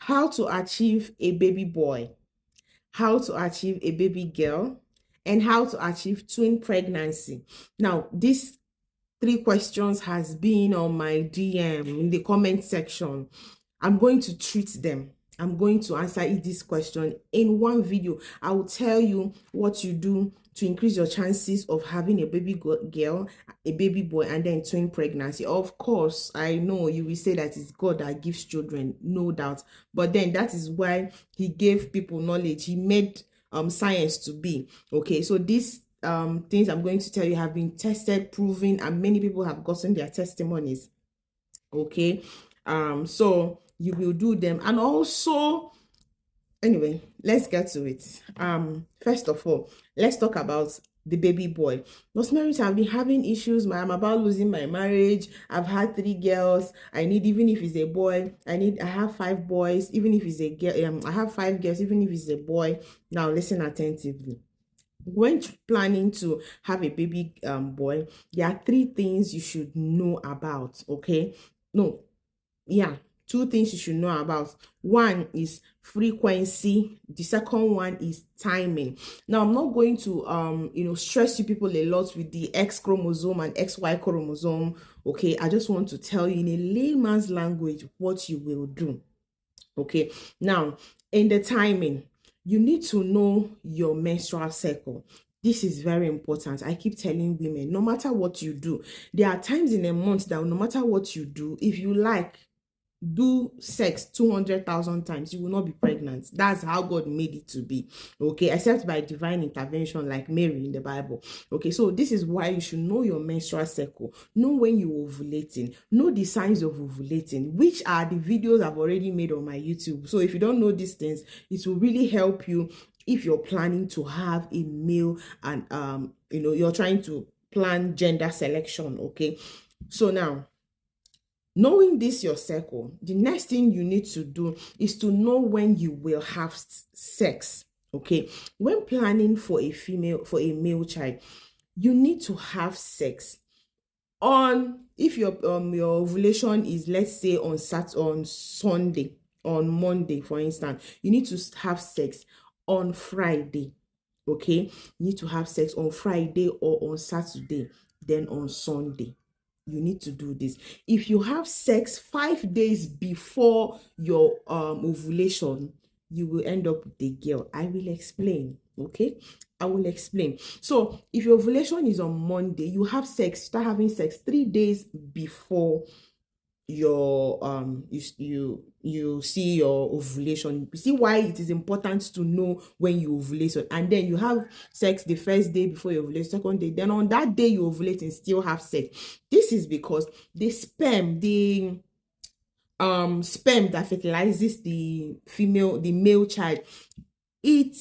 how to achieve a baby boy, how to achieve a baby girl, and how to achieve twin pregnancy. Now, these three questions has been on my DM in the comment section. I'm going to treat them. I'm going to answer this question in one video. I will tell you what you do to increase your chances of having a baby girl, a baby boy, and then twin pregnancy. Of course, I know you will say that it's God that gives children, no doubt. But then that is why he gave people knowledge. He made science to be. Okay, so these things I'm going to tell you have been tested, proven, and many people have gotten their testimonies. Okay, so you will do them. And also, anyway, let's get to it. First of all, let's talk about the baby boy. Most marriages have been having issues. I'm about losing my marriage. I've had 3 girls. I need, even if it's a boy, I have 5 boys. Even if it's a girl, I have 5 girls. Even if it's a boy. Now listen attentively. When planning to have a baby boy, there are 3 things you should know about. Okay, no, yeah, 2 things you should know about. One is frequency, the second one is timing. Now, I'm not going to stress you people a lot with the X chromosome and XY chromosome. Okay, I just want to tell you in a layman's language what you will do. Okay, now in the timing, you need to know your menstrual cycle. This is very important. I keep telling women, no matter what you do, there are times in a month that no matter what you do, if you like, do sex 200,000 times, you will not be pregnant. That's how God made it to be. Okay, except by divine intervention, like Mary in the Bible. Okay, so this is why you should know your menstrual cycle, know when you're ovulating, know the signs of ovulating, which are the videos I've already made on my YouTube. So if you don't know these things, it will really help you if you're planning to have a male and you're trying to plan gender selection. Okay, so now, knowing this your cycle, the next thing you need to do is to know when you will have sex. Okay, when planning for a male child, you need to have sex on, if your ovulation is, let's say, on Sunday, on Monday, for instance, you need to have sex on Friday. Okay, you need to have sex on Friday or on Saturday, then on Sunday. You need to do this. If you have sex 5 days before your ovulation, you will end up with a girl. I will explain. Okay, I will explain. So if your ovulation is on Monday, you have sex, start having sex 3 days before your you see your ovulation. You see why it is important to know when you ovulate, and then you have sex the first day before you ovulate, second day, then on that day you ovulate and still have sex. This is because the sperm that fertilizes the male child, it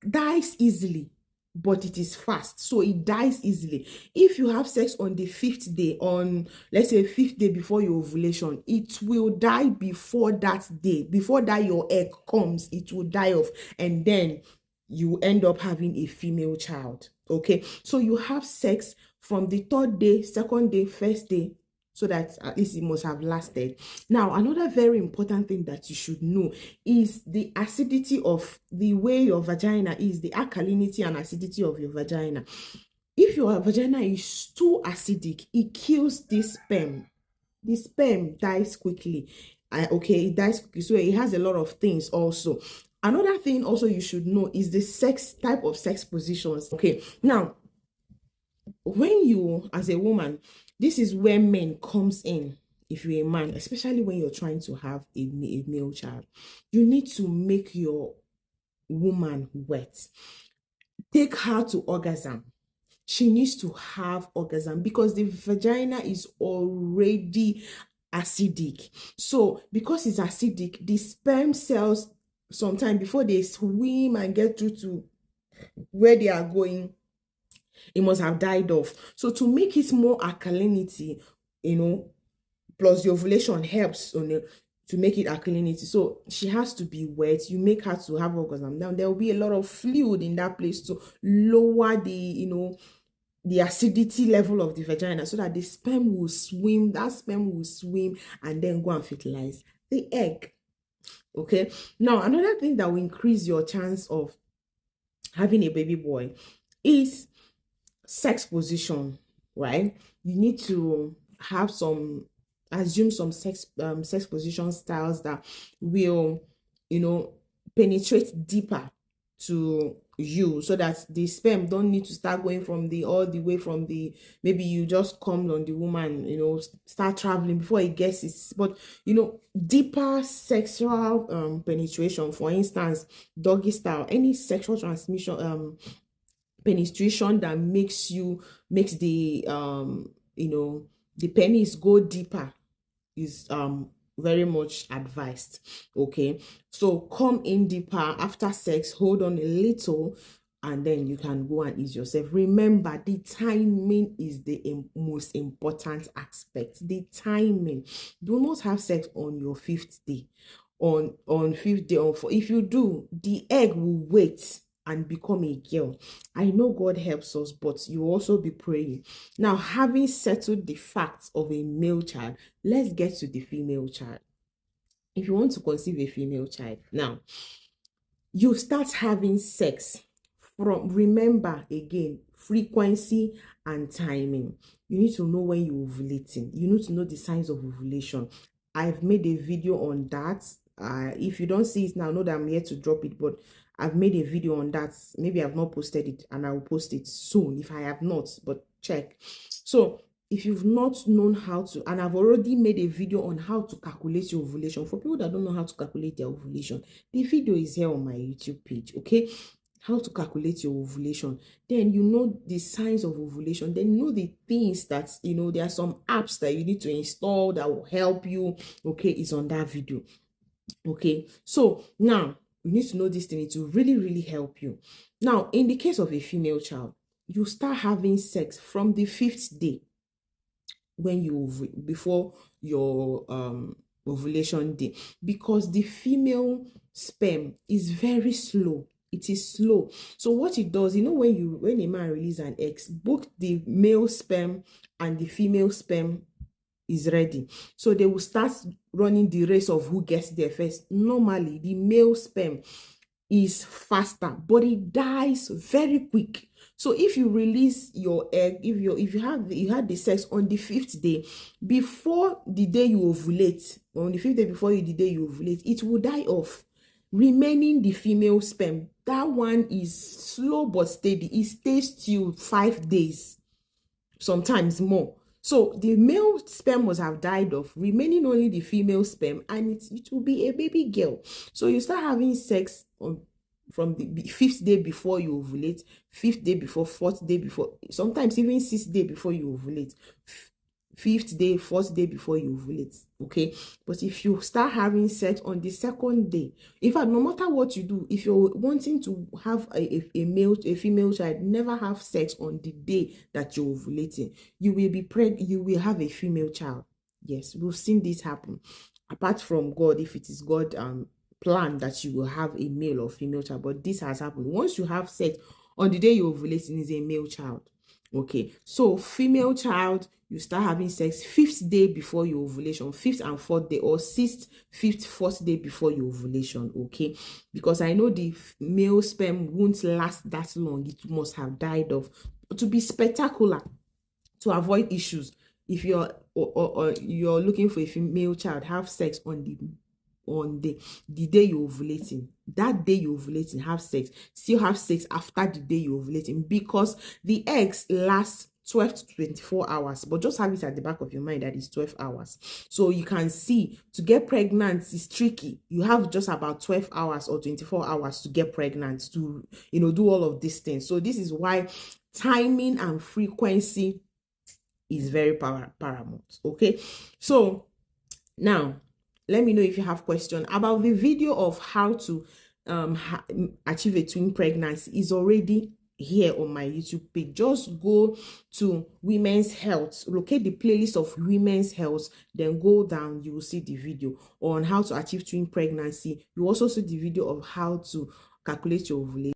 dies easily, but it is fast, so it dies easily. If you have sex on the 5th day, on, let's say, 5th day before your ovulation, it will die before that day. Before that your egg comes, it will die off, and then you end up having a female child. Okay, so you have sex from the 3rd day, 2nd day, 1st day, so that at least it must have lasted. Now, another very important thing that you should know is the acidity of the way your vagina is, the alkalinity and acidity of your vagina. If your vagina is too acidic, it kills this sperm. The sperm dies quickly. Okay, it dies quickly, so it has a lot of things also. Another thing also you should know is the type of sex positions. Okay, now, when you, as a woman, this is where men comes in. If you're a man, especially when you're trying to have a male child, you need to make your woman wet. Take her to orgasm. She needs to have orgasm because the vagina is already acidic. So because it's acidic, the sperm cells, sometime before they swim and get through to where they are going, it must have died off. So to make it more alkalinity, plus the ovulation helps to make it alkalinity. So she has to be wet. You make her to have orgasm. Now there will be a lot of fluid in that place to lower the acidity level of the vagina, so that the sperm will swim. That sperm will swim and then go and fertilize the egg. Okay, now another thing that will increase your chance of having a baby boy is sex position, right? You need to have some assume some sex position styles that will, you know, penetrate deeper to you, so that the sperm don't need to start going from the all the way from the, maybe you just come on the woman, start traveling before it gets it. But deeper sexual penetration, for instance, doggy style, any sexual transmission penetration that makes the penis go deeper is very much advised. Okay, so come in deeper after sex, hold on a little, and then you can go and ease yourself. Remember, the timing is the most important aspect. The timing. Do not have sex on your fifth day. On fifth day, if you do, the egg will wait and become a girl. I know God helps us, but you also be praying. Now, having settled the facts of a male child, let's get to the female child. If you want to conceive a female child, now you start having sex from, remember again, frequency and timing. You need to know when you're ovulating. You need to know the signs of ovulation. I've made a video on that. If you don't see it now, know that I'm here to drop it, but I've made a video on that. Maybe I've not posted it, and I will post it soon if I have not, but check. So if you've not known how to, and I've already made a video on how to calculate your ovulation. For people that don't know how to calculate their ovulation, the video is here on my YouTube page, okay? How to calculate your ovulation. Then you know the signs of ovulation. Then you know the things that, there are some apps that you need to install that will help you, okay? It's on that video, okay? So now, you need to know this thing. It will really, really help you. Now, in the case of a female child, you start having sex from the 5th day before your ovulation day, because the female sperm is very slow. It is slow. So what it does, when a man releases an egg, both the male sperm and the female sperm is ready. So they will start running the race of who gets there first. Normally, the male sperm is faster, but it dies very quick. So if you release your egg, if you had the sex on the 5th day, before the day you ovulate, or on the 5th day before the day you ovulate, it will die off, remaining the female sperm. That one is slow but steady. It stays till 5 days, sometimes more. So the male sperm must have died off, remaining only the female sperm, and it will be a baby girl. So you start having sex from the 5th day before you ovulate, 5th day before, 4th day before, sometimes even 6th day before you ovulate, 5th day, 4th day before you ovulate, okay? But if you start having sex on the 2nd day, in fact, no matter what you do, if you're wanting to have a female child, never have sex on the day that you're ovulating. You will be pregnant, you will have a female child. Yes, we've seen this happen. Apart from God, if it is God plan that you will have a male or female child, but this has happened. Once you have sex on the day you're ovulating, is a male child. Okay, so female child, you start having sex 5th day before your ovulation, 5th and 4th day, or 6th, 5th, 4th day before your ovulation, okay? Because I know the male sperm won't last that long. It must have died off. To be spectacular, to avoid issues, if you're or you're looking for a female child, have sex on the day you're ovulating. That day you're ovulating, have sex. Still have sex after the day you're ovulating, because the eggs last 12 to 24 hours, but just have it at the back of your mind that it's 12 hours. So you can see, to get pregnant is tricky. You have just about 12 hours or 24 hours to get pregnant, to do all of these things. So this is why timing and frequency is very paramount. Okay, so now let me know if you have questions about the video of how to achieve a twin pregnancy. Is already here on my YouTube page. Just go to Women's Health, locate the playlist of Women's Health, then go down, you will see the video on how to achieve twin pregnancy. You also see the video of how to calculate your ovulation.